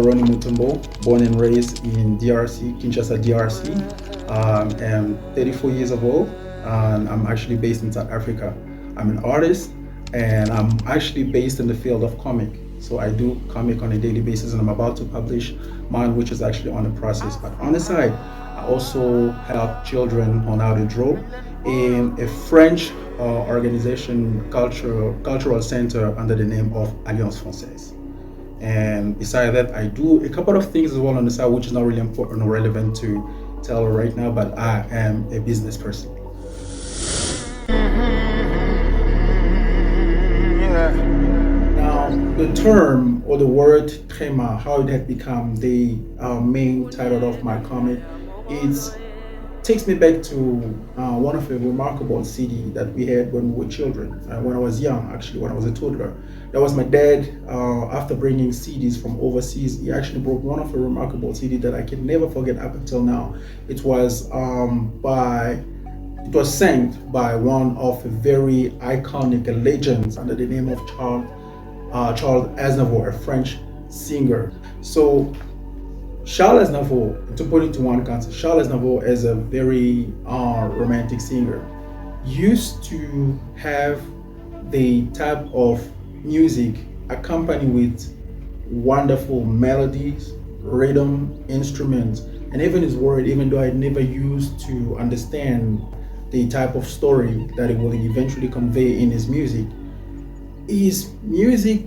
Mutombo, born and raised in DRC, Kinshasa, DRC. I'm 34 years of old, and I'm actually based in South Africa. I'm an artist, and I'm actually based in the field of comic. So I do comic on a daily basis, and I'm about to publish mine, which is actually on the process. But on the side, I also help children on how to draw in a French organization, cultural center under the name of Alliance Française. And besides that, I do a couple of things as well on the side, which is not really important or relevant to tell right now, but I am a business person. Now, the term or the word Trema, how it had become the main title of my comic, it takes me back to one of the remarkable CD that we had when we were children, when I was young, actually, when I was a toddler. That was my dad, after bringing CDs from overseas, he actually brought one of the remarkable CD that I can never forget up until now. It was sang by one of the very iconic legends under the name of Charles Aznavour, a French singer. So Charles Aznavour, to put it into one context, Charles Aznavour is a very romantic singer. Used to have the type of music accompanied with wonderful melodies, rhythm, instruments, and even his word, even though I never used to understand the type of story that it will eventually convey in his music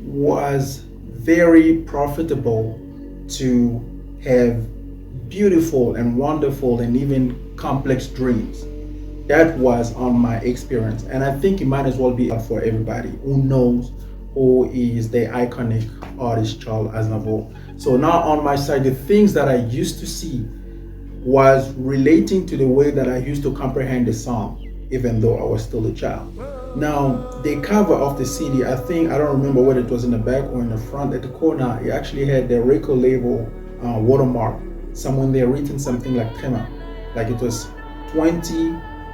was very profitable to have beautiful and wonderful and even complex dreams. That was on my experience, and I think it might as well be for everybody who knows who is the iconic artist Charles Aznavour. So now on my side, the things that I used to see was relating to the way that I used to comprehend the song, even though I was still a child. Now, the cover of the CD, I don't remember whether it was in the back or in the front, at the corner, it actually had the record label watermark. Someone there written something like Trema, like it was 20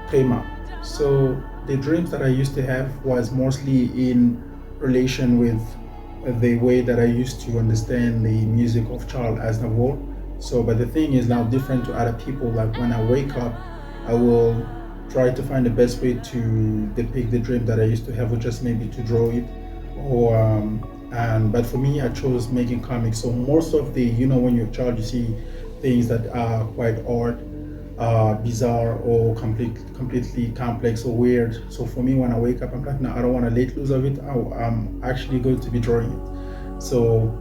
Trema. So the dreams that I used to have was mostly in relation with the way that I used to understand the music of Charles Aznavour. So, but the thing is now different to other people. Like when I wake up, I will try to find the best way to depict the dream that I used to have, or just maybe to draw it. But for me, I chose making comics. So most of the, when you're a child, you see things that are quite odd, bizarre, or completely complex or weird. So for me, when I wake up, I'm like, no, I don't want to let loose of it. I'm actually going to be drawing it. So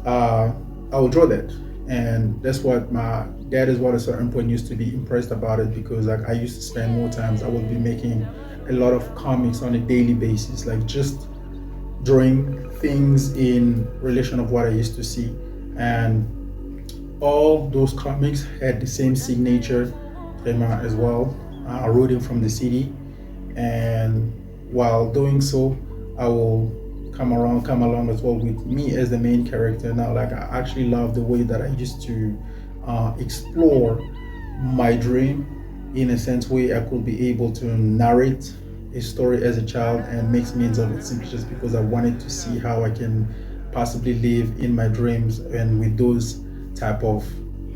I will draw that. And that's what my dad is, what at a certain point used to be impressed about it, because like I used to spend more times, I would be making a lot of comics on a daily basis, like just drawing things in relation of what I used to see. And all those comics had the same signature, Trema as well. I wrote it from the CD, and while doing so, I will come along as well with me as the main character. Now, like I actually love the way that I used to explore my dream in a sense where I could be able to narrate a story as a child and make means of it, simply just because I wanted to see how I can possibly live in my dreams and with those type of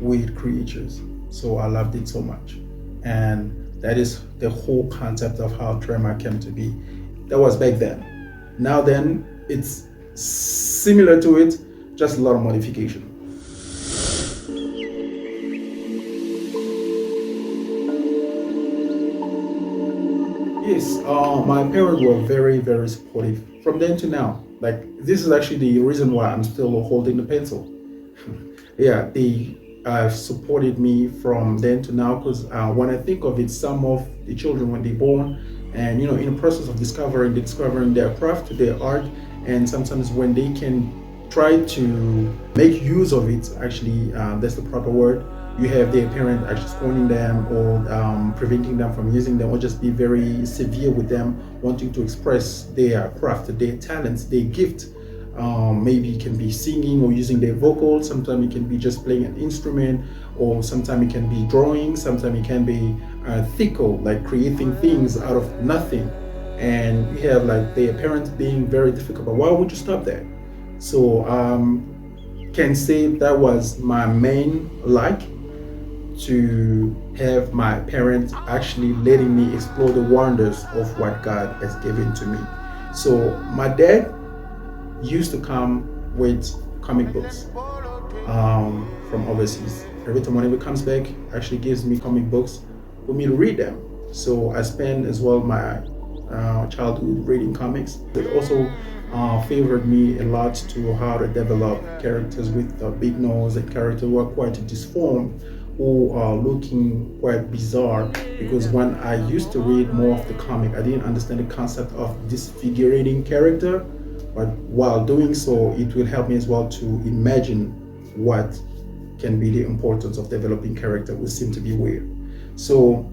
weird creatures. So I loved it so much, and that is the whole concept of how Trema came to be. That was back then. Now then, it's similar to it, just a lot of modification. Yes, my parents were very, very supportive from then to now. Like, this is actually the reason why I'm still holding the pencil. Yeah, they supported me from then to now, because when I think of it, some of the children, when they're born, and in the process of discovering their craft, their art, and sometimes when they can try to make use of it, actually, that's the proper word, you have their parent actually scorning them or preventing them from using them, or just be very severe with them, wanting to express their craft, their talents, their gift. Maybe it can be singing or using their vocals, sometimes it can be just playing an instrument, or sometimes it can be drawing, sometimes it can be thickle, like creating things out of nothing. And you have like their parents being very difficult, but why would you stop that? So can say that was my main like, to have my parents actually letting me explore the wonders of what God has given to me. So my dad used to come with comic books from overseas. Every time whenever he comes back, actually gives me comic books for me to read them. So I spend as well my childhood reading comics. It also favored me a lot to how to develop characters with a big nose and characters who are quite disformed, who are looking quite bizarre. Because when I used to read more of the comic, I didn't understand the concept of disfigurating character. But while doing so, it will help me as well to imagine what can be the importance of developing character, which seem to be weird. So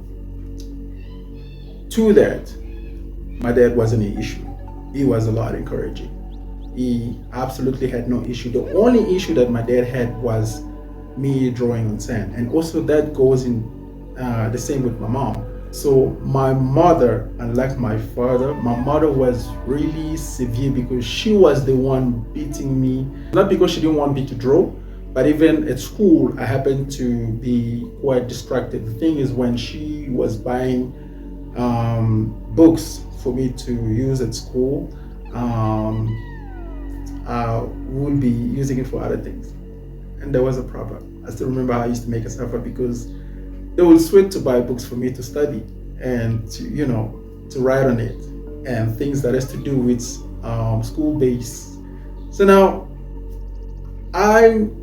to that, my dad wasn't an issue. He was a lot encouraging. He absolutely had no issue. The only issue that my dad had was me drawing on sand. And also that goes in the same with my mom. So my mother, unlike my father, my mother was really severe because she was the one beating me. Not because she didn't want me to draw, but even at school, I happened to be quite distracted. The thing is, when she was buying books for me to use at school, I would be using it for other things. And there was a problem. I still remember how I used to make a suffer because they would sweat to buy books for me to study and to, to write on it and things that has to do with school-based. So now I'm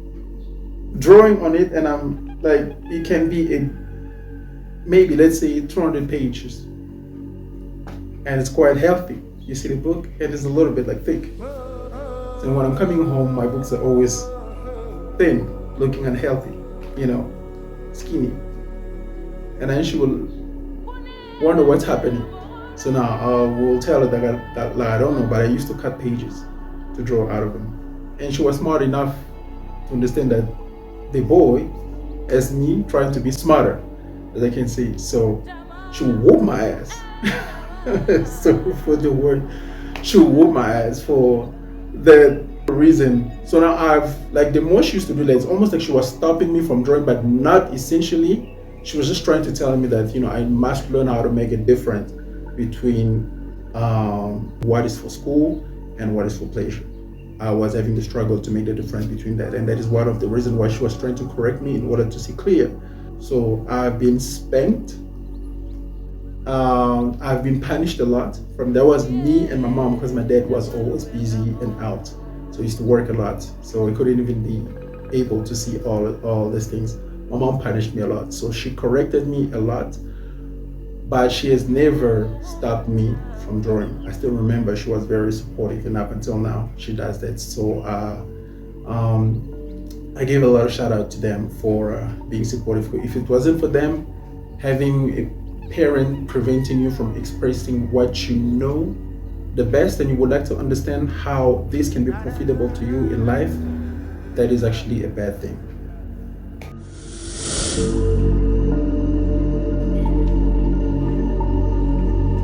drawing on it, and I'm like, it can be maybe let's say 200 pages, and it's quite healthy. You see the book, and it's a little bit like thick. So when I'm coming home, my books are always thin, looking unhealthy, skinny. And then she will wonder what's happening. So now I will tell her that I don't know, but I used to cut pages to draw out of them. And she was smart enough to understand that the boy, as me, trying to be smarter, as I can say. So she would whoop my ass. So for the word, she would whoop my ass for that reason. So now the more she used to do that, it's almost like she was stopping me from drawing, but not essentially. She was just trying to tell me that, I must learn how to make a difference between what is for school and what is for pleasure. I was having the struggle to make the difference between that. And that is one of the reasons why she was trying to correct me in order to see clear. So I've been spanked. I've been punished a lot. That was me and my mom, because my dad was always busy and out. So he used to work a lot. So he couldn't even be able to see all these things. My mom punished me a lot, so she corrected me a lot, but she has never stopped me from drawing. I still remember she was very supportive, and up until now, she does that. So I gave a lot of shout out to them for being supportive. If it wasn't for them, having a parent preventing you from expressing what you know the best, and you would like to understand how this can be profitable to you in life, that is actually a bad thing.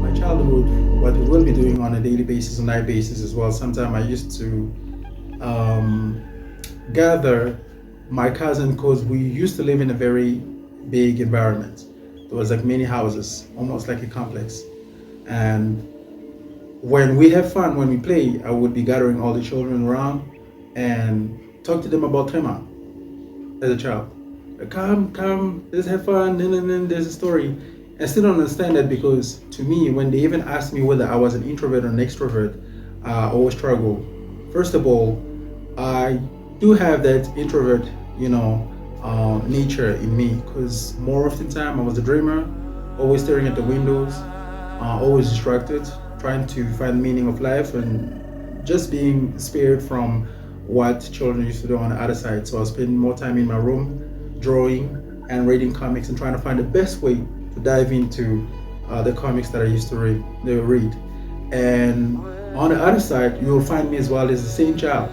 My childhood, what we will be doing on a daily basis, a night basis as well. Sometimes I used to gather my cousin, because we used to live in a very big environment. There was like many houses, almost like a complex. And when we have fun, when we play, I would be gathering all the children around and talk to them about Trema as a child. Come, let's have fun, and then there's a story. I still don't understand that, because to me, when they even asked me whether I was an introvert or an extrovert, I always struggle. First of all, I do have that introvert, nature in me, because more often time I was a dreamer, always staring at the windows, always distracted, trying to find meaning of life, and just being spared from what children used to do on the other side. So I was spending more time in my room, drawing and reading comics, and trying to find the best way to dive into the comics that I used to read. And on the other side, you will find me as well as the same child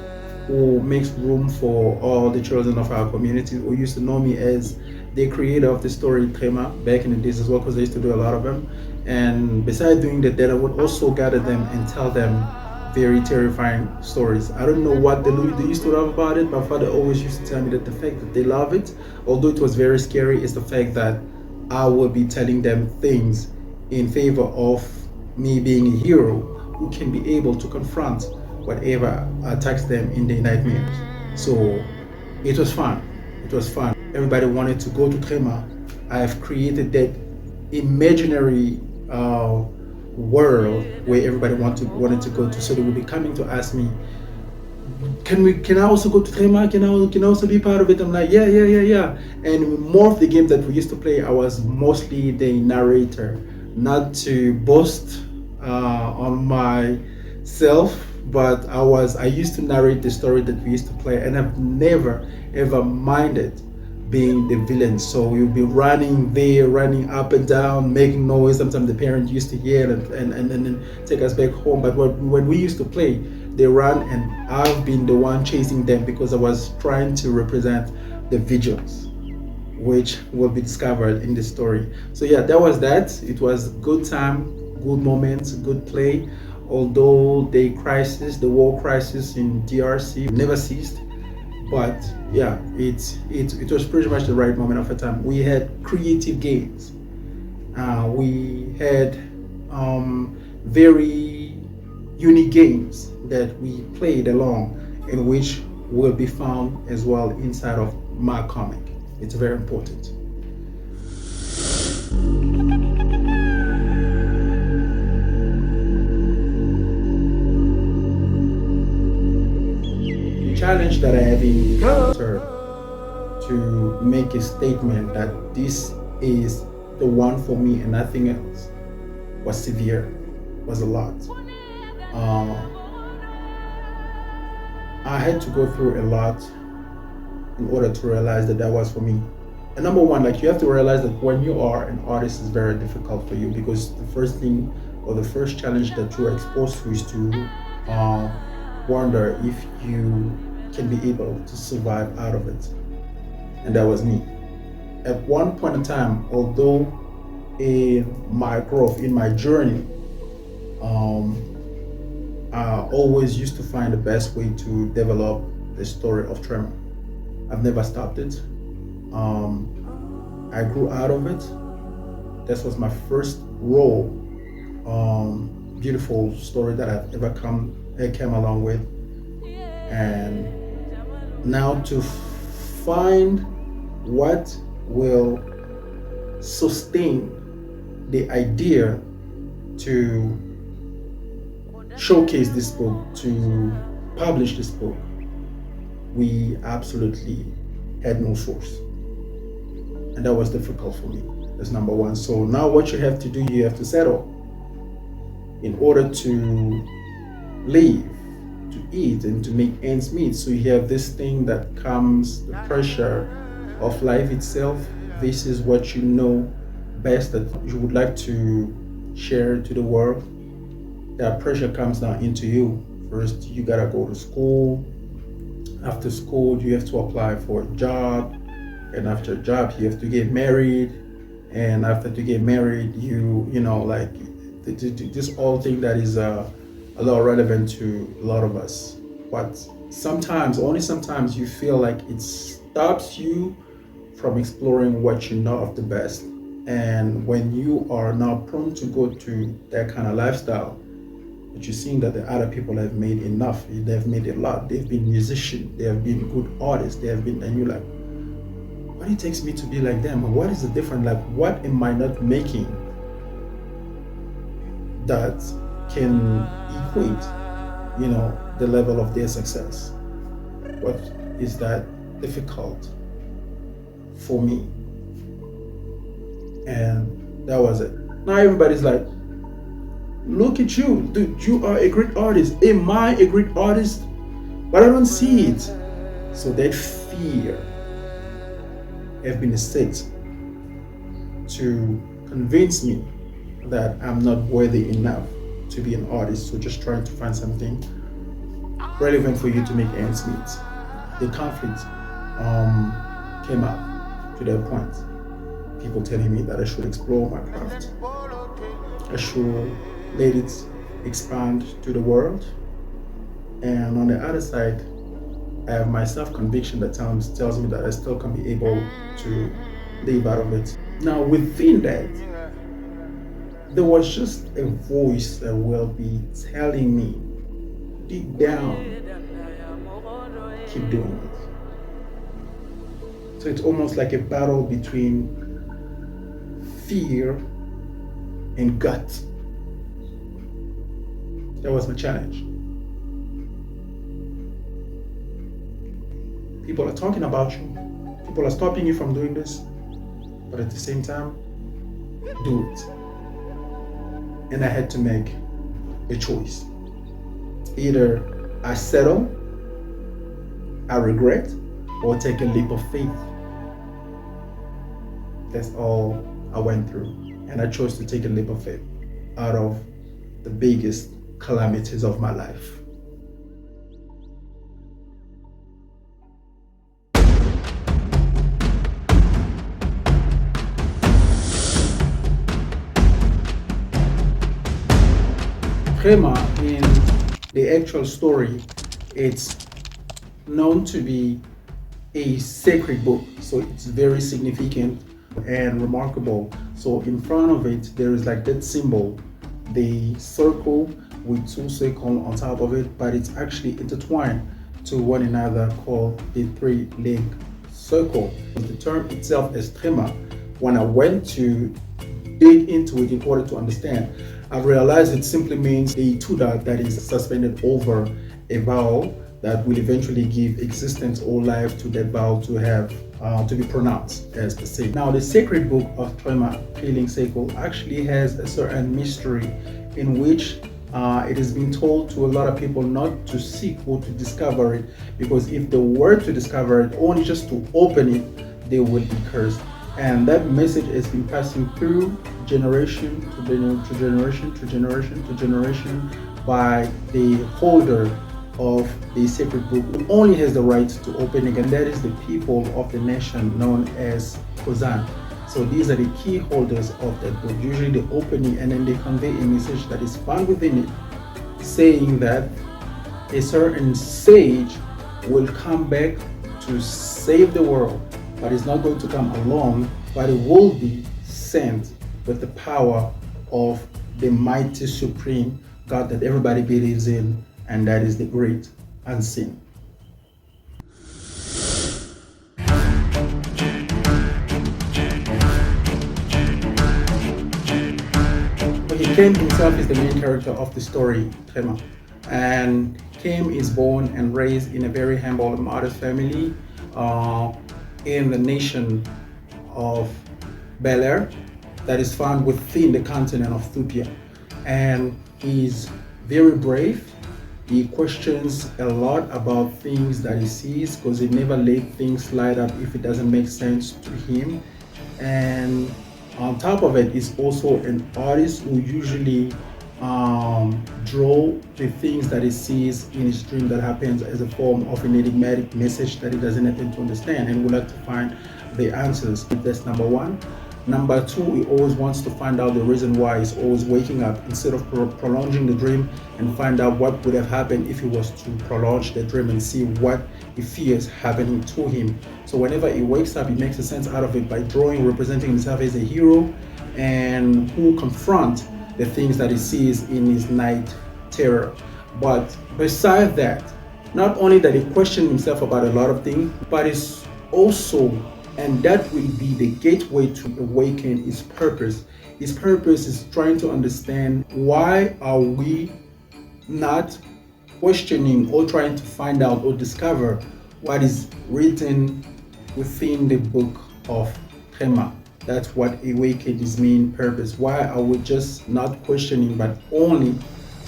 who makes room for all the children of our community, who used to know me as the creator of the story Trema back in the days as well, because I used to do a lot of them. And besides doing that, I would also gather them and tell them very terrifying stories. I don't know what they used to love about it. My father always used to tell me that the fact that they love it, although it was very scary, is the fact that I will be telling them things in favor of me being a hero who can be able to confront whatever attacks them in their nightmares. So it was fun. It was fun. Everybody wanted to go to Trema. I have created that imaginary world where everybody wanted to go to. So they would be coming to ask me, can I also go to Trema? Can I also be part of it? I'm like, yeah. And more of the game that we used to play, I was mostly the narrator, not to boast on myself, but I used to narrate the story that we used to play, and I've never ever minded being the villain. So you'll be running there, running up and down, making noise. Sometimes the parents used to hear and then take us back home. But when we used to play, they run, and I've been the one chasing them because I was trying to represent the vigils, which will be discovered in the story. So yeah, that was that. It was good time, good moments, good play. Although the war crisis in DRC never ceased, but yeah, it was pretty much the right moment of the time. We had creative games. We had very unique games that we played along, in which will be found as well inside of my comic. It's very important. Challenge that I have encountered to make a statement that this is the one for me and nothing else was severe, was a lot. I had to go through a lot in order to realize that was for me. And number one, like, you have to realize that when you are an artist, it's very difficult for you, because the first thing or the first challenge that you are exposed to is to wonder if you can be able to survive out of it. And that was me. At one point in time, although in my growth, in my journey, I always used to find the best way to develop the story of Trema. I've never stopped it. I grew out of it. This was my first role, beautiful story that I've ever came along with. And now to find what will sustain the idea to showcase this book, to publish this book, we absolutely had no source. And that was difficult for me. That's number one. So now what you have to do, you have to settle in order to live, to eat, and to make ends meet. So you have this thing that comes, the pressure of life itself. This is what you know best, that you would like to share to the world. That pressure comes down into you. First, you gotta go to school. After school, you have to apply for a job. And after a job, you have to get married. And after to get married, you know, like, this whole thing that is a lot relevant to a lot of us. But sometimes, only sometimes, you feel like it stops you from exploring what you know of the best. And when you are now prone to go to that kind of lifestyle, but you're seeing that the other people have made enough, they've made a lot, they've been musicians, they have been good artists, they have been, and you're like, what it takes me to be like them? What is the difference? Like, what am I not making that can equate, you know, the level of their success? What is that difficult for me? And that was it. Now everybody's like, look at you, dude, you are a great artist. Am I a great artist? But I don't see it. So that fear have been set to convince me that I'm not worthy enough to be an artist. So just trying to find something relevant for you to make ends meet. The conflict came up to that point. People telling me that I should explore my craft. I should let it expand to the world. And on the other side, I have my self-conviction that tells me that I still can be able to live out of it. Now, within that, there was just a voice that will be telling me deep down, keep doing it. So it's almost like a battle between fear and gut. That was my challenge. People are talking about you. People are stopping you from doing this. But at the same time, do it. And I had to make a choice. Either I settle, I regret, or take a leap of faith. That's all I went through. And I chose to take a leap of faith out of the biggest calamities of my life. Trema, in the actual story, it's known to be a sacred book, so it's very significant and remarkable. So in front of it, there is like that symbol, the circle with two circles on top of it, but it's actually intertwined to one another called the three-link circle. The term itself is Trema. When I went to dig into it in order to understand, I realized it simply means a tuda that is suspended over a vowel that will eventually give existence or life to that vowel to have to be pronounced as the same. Now, the sacred book of Trema, Healing Cycle, actually has a certain mystery in which it has been told to a lot of people not to seek or to discover it, because if they were to discover it, only just to open it, they will be cursed. And that message has been passing through generation to generation to generation to generation by the holder of the sacred book, who only has the right to open it, and that is the people of the nation known as Kozan. So these are the key holders of that book. Usually they open it and then they convey a message that is found within it, saying that a certain sage will come back to save the world, but it's not going to come alone, but it will be sent with the power of the mighty supreme God that everybody believes in, and that is the great unseen. Okay, Khem himself is the main character of the story, Trema. And Khem is born and raised in a very humble and modest family in the nation of Bel Air that is found within the continent of Ethiopia. And he's very brave. He questions a lot about things that he sees, because he never let things slide up if it doesn't make sense to him. And on top of it, he's also an artist who usually draw the things that he sees in his dream that happens as a form of an enigmatic message that he doesn't happen to understand, and would like to find the answers. That's number one. Number two, he always wants to find out the reason why he's always waking up, instead of prolonging the dream, and find out what would have happened if he was to prolong the dream and see what he fears happening to him. So whenever he wakes up, he makes a sense out of it by representing himself as a hero, and who confront the things that he sees in his night terror. But besides that, not only that he questions himself about a lot of things, but it's also, and that will be the gateway to awaken his purpose. His purpose is trying to understand, why are we not questioning or trying to find out or discover what is written within the book of Trema? That's what awaken his main purpose. Why are we just not questioning, but only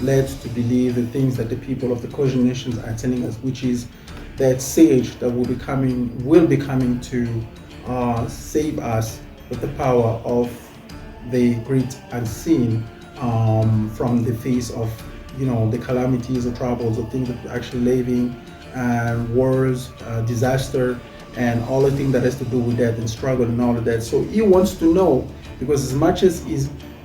led to believe the things that the people of the Caucasian nations are telling us, which is that sage that will be coming to save us with the power of the great unseen, from the face of the calamities or troubles or things that we're actually living, and wars, disaster, and all the things that has to do with that, and struggle and all of that. So he wants to know, because as much as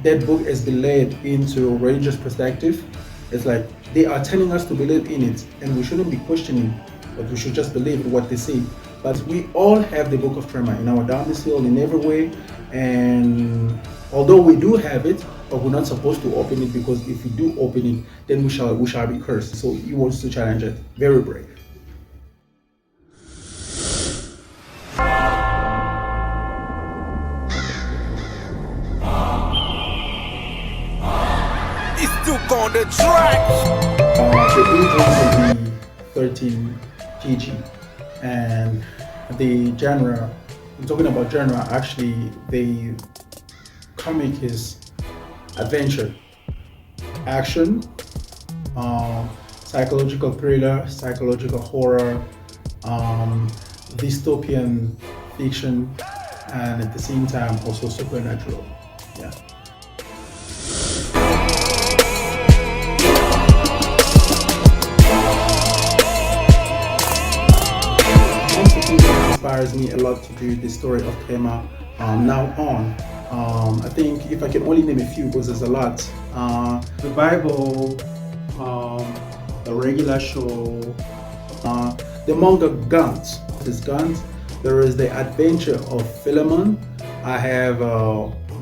that book has been led into a religious perspective, It's like they are telling us to believe in it, and we shouldn't be questioning, but we should just believe in what they say. But we all have the book of Trema in our domicile in every way, and although we do have it, but we're not supposed to open it, because if we do open it, then we shall be cursed. So he wants to challenge it. Very brave. On the track. The age will be 13 PG, and the genre, I'm talking about genre, actually the comic is adventure, action, psychological thriller, psychological horror, dystopian fiction, and at the same time also supernatural. Yeah. Inspires me a lot to do the story of Trema now on. I think if I can only name a few, because there's a lot. The Bible, the regular show, the manga Guns. There's Guns. There is the Adventure of Philemon. I have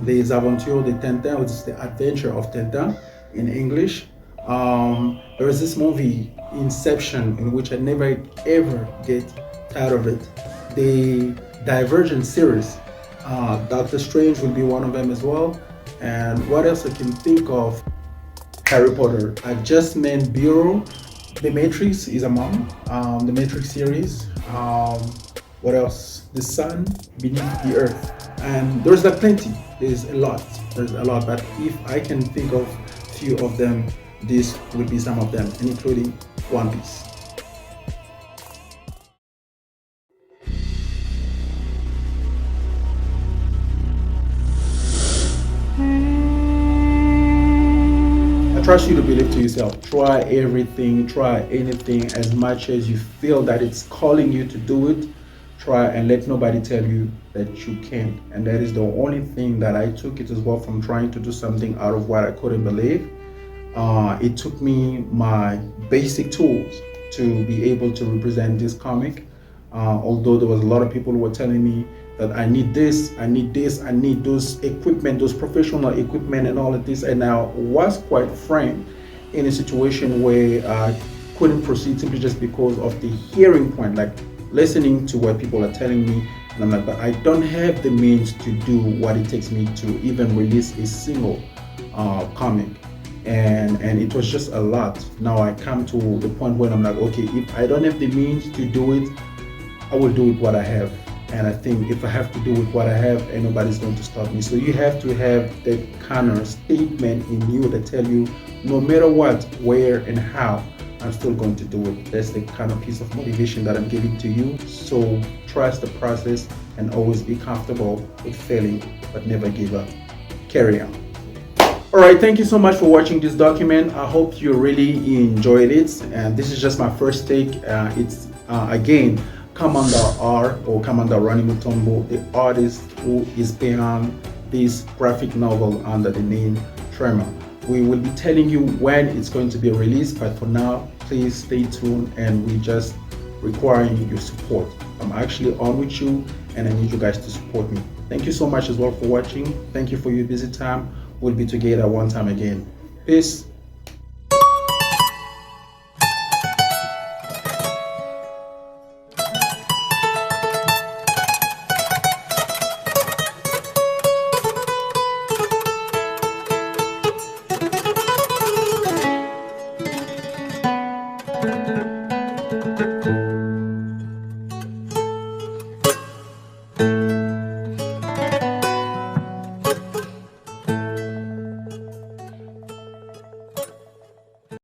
Les Aventures de Tintin, which is the Adventure of Tintin in English. There is this movie Inception, in which I never ever get tired of it. The Divergent series, Doctor Strange will be one of them as well. And what else I can think of? Harry Potter, Adjustment Bureau, The Matrix is among the Matrix series. What else? The Sun Beneath the Earth, and there's like plenty. There's a lot. But if I can think of few of them, this would be some of them, including One Piece. I trust you to believe to yourself. Try everything, try anything as much as you feel that it's calling you to do it. Try, and let nobody tell you that you can't. And that is the only thing that I took it as well from trying to do something out of what I couldn't believe. It took me my basic tools to be able to represent this comic. Although there was a lot of people who were telling me that I need this, I need those equipment, those professional equipment and all of this. And I was quite frank in a situation where I couldn't proceed simply just because of the hearing point, like listening to what people are telling me. And I'm like, but I don't have the means to do what it takes me to even release a single comic. And it was just a lot. Now I come to the point where I'm like, okay, if I don't have the means to do it, I will do it what I have. And I think if I have to do with what I have, and nobody's going to stop me. So you have to have that kind of statement in you that tell you, no matter what, where and how, I'm still going to do it. That's the kind of piece of motivation that I'm giving to you. So trust the process and always be comfortable with failing, but never give up. Carry on. All right, thank you so much for watching this document. I hope you really enjoyed it. And this is just my first take. It's again, Kamanda R, or Kamanda Rani Mutombo, the artist who is behind this graphic novel under the name Trema. We will be telling you when it's going to be released, but for now, please stay tuned, and we just requiring your support. I'm actually on with you, and I need you guys to support me. Thank you so much as well for watching. Thank you for your busy time. We'll be together one time again. Peace.